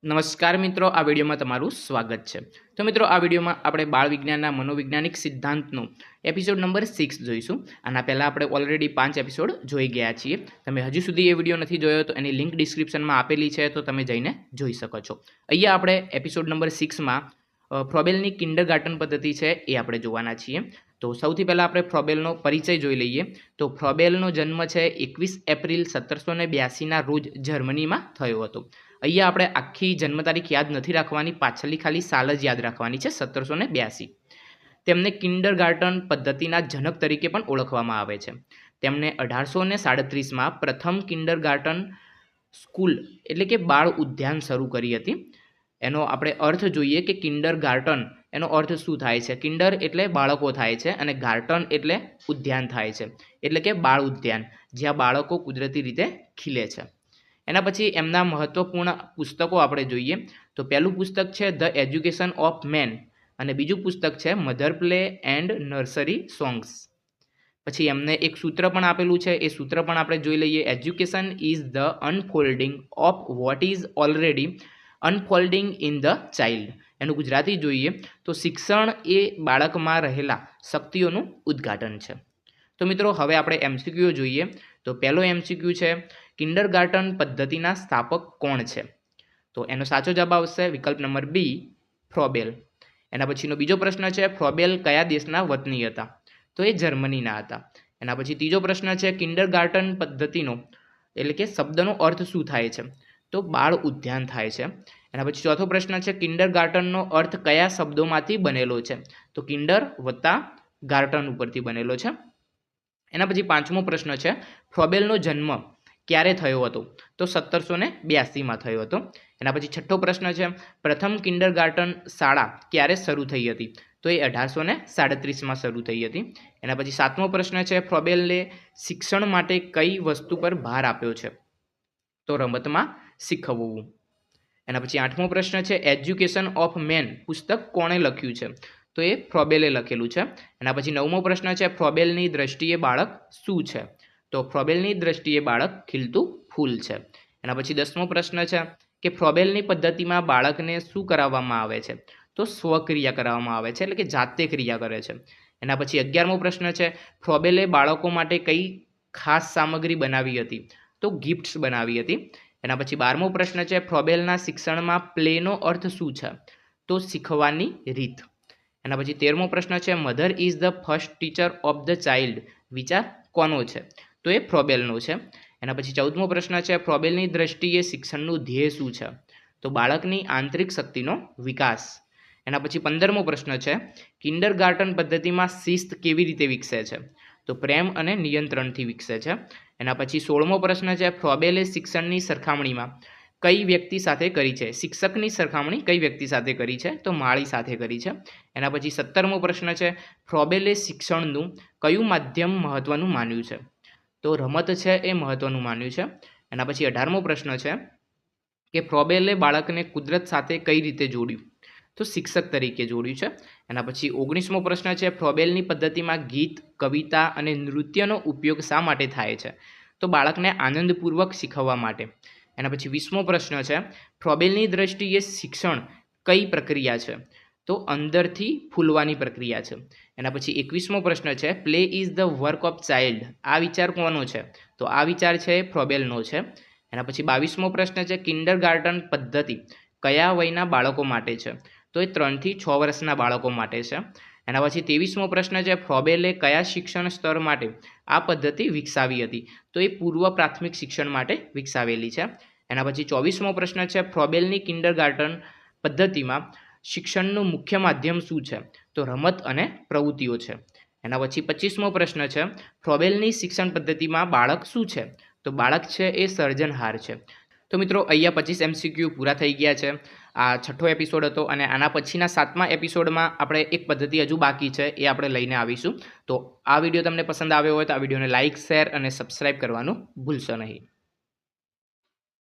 નમસ્કાર મિત્રો, આ વિડીયોમાં તમારું સ્વાગત છે। તો મિત્રો, આ વિડીયોમાં આપણે બાળ વિજ્ઞાનના મનોવૈજ્ઞાનિક સિદ્ધાંતનો એપિસોડ નંબર 6 જોઈશું। આના પહેલાં આપણે ઓલરેડી 5 એપિસોડ જોઈ ગયા છીએ। તમે હજુ સુધી એ વિડીયો નથી જોયો તો એની લિંક ડિસ્ક્રિપ્શનમાં આપેલી છે, તો તમે જઈને જોઈ શકો છો। અહીંયા આપણે એપિસોડ નંબર 6માં ફ્રોબેલની કિન્ડરગાર્ટન પદ્ધતિ છે એ આપણે જોવાના છીએ। તો સૌથી પહેલાં આપણે ફ્રોબેલનો પરિચય જોઈ લઈએ। તો ફ્રોબેલનો જન્મ છે 21 એપ્રિલ 1782ના રોજ જર્મનીમાં થયો હતો। અહીંયા આપણે આખી જન્મ તારીખ યાદ નથી રાખવાની, પાછળની ખાલી સાલ જ યાદ રાખવાની છે, 1782। તેમને કિન્ડરગાર્ટન પદ્ધતિના જનક તરીકે પણ ઓળખવામાં આવે છે। તેમણે 1837માં પ્રથમ કિન્ડરગાર્ટન સ્કૂલ એટલે કે બાળ ઉદ્યાન શરૂ કરી હતી। એનો આપણે અર્થ જોઈએ કે કિન્ડરગાર્ટન એનો અર્થ શું થાય છે। કિન્ડર એટલે બાળકો થાય છે અને ગાર્ટન એટલે ઉદ્યાન થાય છે, એટલે કે બાળ ઉદ્યાન, જ્યાં બાળકો કુદરતી રીતે ખીલે છે। એના પછી એમના મહત્વપૂર્ણ પુસ્તકો આપણે જોઈએ તો પહેલું પુસ્તક છે ધ એજ્યુકેશન ઓફ મેન અને બીજું પુસ્તક છે mother play and nursery songs. પછી એમને એક સૂત્ર પણ આપેલું છે, એ સૂત્ર પણ આપણે જોઈ લઈએ। Education is the unfolding of what is already unfolding in the child. એનું ગુજરાતી જોઈએ તો શિક્ષણ એ બાળકમાં રહેલા શક્તિઓનું ઉદ્ઘાટન છે। તો મિત્રો, હવે આપણે એમસીક્યુ જોઈએ। તો પહેલો એમસીક્યુ છે કિન્ડરગાર્ટન પદ્ધતિના સ્થાપક કોણ છે? તો એનો સાચો જવાબ આવશે વિકલ્પ નંબર બી, ફ્રોબેલ। એના પછીનો બીજો પ્રશ્ન છે ફ્રોબેલ કયા દેશના વતની હતા? તો એ જર્મનીના હતા। એના પછી ત્રીજો પ્રશ્ન છે કિન્ડરગાર્ટન પદ્ધતિનો એટલે કે શબ્દનો અર્થ શું થાય છે? તો બાળ ઉદ્યાન થાય છે। એના પછી ચોથો પ્રશ્ન છે કિન્ડરગાર્ટનનો અર્થ કયા શબ્દોમાંથી બનેલો છે? તો કિન્ડર વત્તા ગાર્ટન ઉપરથી બનેલો છે। એના પછી પાંચમો પ્રશ્ન છે ફ્રોબેલનો જન્મ ક્યારે થયો હતો? તો 1782માં થયો હતો। એના પછી છઠ્ઠો પ્રશ્ન છે પ્રથમ કિન્ડરગાર્ટન શાળા ક્યારે શરૂ થઈ હતી? તો એ 1837માં શરૂ થઈ હતી। એના પછી સાતમો પ્રશ્ન છે ફ્રોબેલને શિક્ષણ માટે કઈ વસ્તુ પર ભાર આપ્યો છે? તો રમતમાં શીખવવું। એના પછી આઠમો પ્રશ્ન છે એજ્યુકેશન ઓફ મેન પુસ્તક કોણે લખ્યું છે? તો એ ફ્રોબેલે લખેલું છે। એના પછી નવમો પ્રશ્ન છે ફ્રોબેલની દ્રષ્ટિએ બાળક શું છે? તો ફ્રોબેલની દ્રષ્ટિએ બાળક ખીલતું ફૂલ છે। એના પછી 10મો પ્રશ્ન છે કે ફ્રોબેલની પદ્ધતિમાં બાળકને શું કરાવવામાં આવે છે? તો સ્વક્રિયા કરાવવામાં આવે છે, એટલે કે જાતે ક્રિયા કરે છે। એના પછી 11મો પ્રશ્ન છે ફ્રોબેલે બાળકો માટે કઈ ખાસ સામગ્રી બનાવી હતી? તો ગિફ્ટ્સ બનાવી હતી। એના પછી 12મો પ્રશ્ન છે ફ્રોબેલના શિક્ષણમાં પ્લેનો અર્થ શું છે? તો શીખવાની રીત। એના પછી 13મો પ્રશ્ન છે mother is the first teacher of the child વિચાર કોનો છે? તો એ ફ્રોબેલનો છે। એના પછી 14મો પ્રશ્ન છે ફ્રોબેલની દ્રષ્ટિએ શિક્ષણનું ધ્યેય શું છે? તો બાળકની આંતરિક શક્તિનો વિકાસ। એના પછી 15મો પ્રશ્ન છે કિન્ડરગાર્ટન પદ્ધતિમાં શિસ્ત કેવી રીતે વિકસે છે? તો પ્રેમ અને નિયંત્રણથી વિકસે છે। એના પછી 16મો પ્રશ્ન છે ફ્રોબેલે શિક્ષણની સરખામણીમાં કઈ વ્યક્તિ સાથે કરી છે? શિક્ષકની સરખામણી કઈ વ્યક્તિ સાથે કરી છે? તો માળી સાથે કરી છે। એના પછી 17મો પ્રશ્ન છે ફ્રોબેલે શિક્ષણનું કયું માધ્યમ મહત્વનું માન્યું છે? તો રમત છે એ મહત્વનું માન્યું છે। એના પછી 18મો પ્રશ્ન છે કે ફ્રોબેલે બાળકને કુદરત સાથે કઈ રીતે જોડ્યું? તો શિક્ષક તરીકે જોડ્યું છે। એના પછી 19મો પ્રશ્ન છે ફ્રોબેલની પદ્ધતિમાં ગીત, કવિતા અને નૃત્યનો ઉપયોગ શા માટે થાય છે? તો બાળકને આનંદપૂર્વક શીખવવા માટે। એના પછી 20મો પ્રશ્ન છે ફ્રોબેલની દ્રષ્ટિએ શિક્ષણ કઈ પ્રક્રિયા છે? તો અંદરથી ફૂલવાની પ્રક્રિયા છે। એના પછી 21મો પ્રશ્ન છે play is the work of child આ વિચાર કોનો છે? તો આ વિચાર છે ફ્રોબેલનો છે। એના પછી 22મો પ્રશ્ન છે કિન્ડરગાર્ટન પદ્ધતિ કયા વયના બાળકો માટે છે? તો એ 3 થી 6 વર્ષના બાળકો માટે છે। એના પછી 23મો પ્રશ્ન છે ફ્રોબેલે કયા શિક્ષણ સ્તર માટે આ પદ્ધતિ વિકસાવી હતી? તો એ પૂર્વ પ્રાથમિક શિક્ષણ માટે વિકસાવેલી છે। એના પછી 24મો પ્રશ્ન છે ફ્રોબેલની કિન્ડરગાર્ટન પદ્ધતિમાં શિક્ષણનું મુખ્ય માધ્યમ શું છે? તો રમત અને પ્રવૃત્તિઓ છે। એના પછી 25મો પ્રશ્ન છે ફ્રોબેલની શિક્ષણ પદ્ધતિમાં બાળક શું છે? તો બાળક છે એ સર્જનહાર છે। તો મિત્રો, અહીંયા 25 એમસીક્યુ પૂરા થઈ ગયા છે। આ છઠ્ઠો એપિસોડ હતો અને આના પછીના 7મા એપિસોડમાં આપણે એક પદ્ધતિ હજુ બાકી છે, એ આપણે લઈને આવીશું। તો આ વિડીયો તમને પસંદ આવ્યો હોય તો આ વિડીયોને લાઇક, શેર અને સબસ્ક્રાઈબ કરવાનું ભૂલશો નહીં।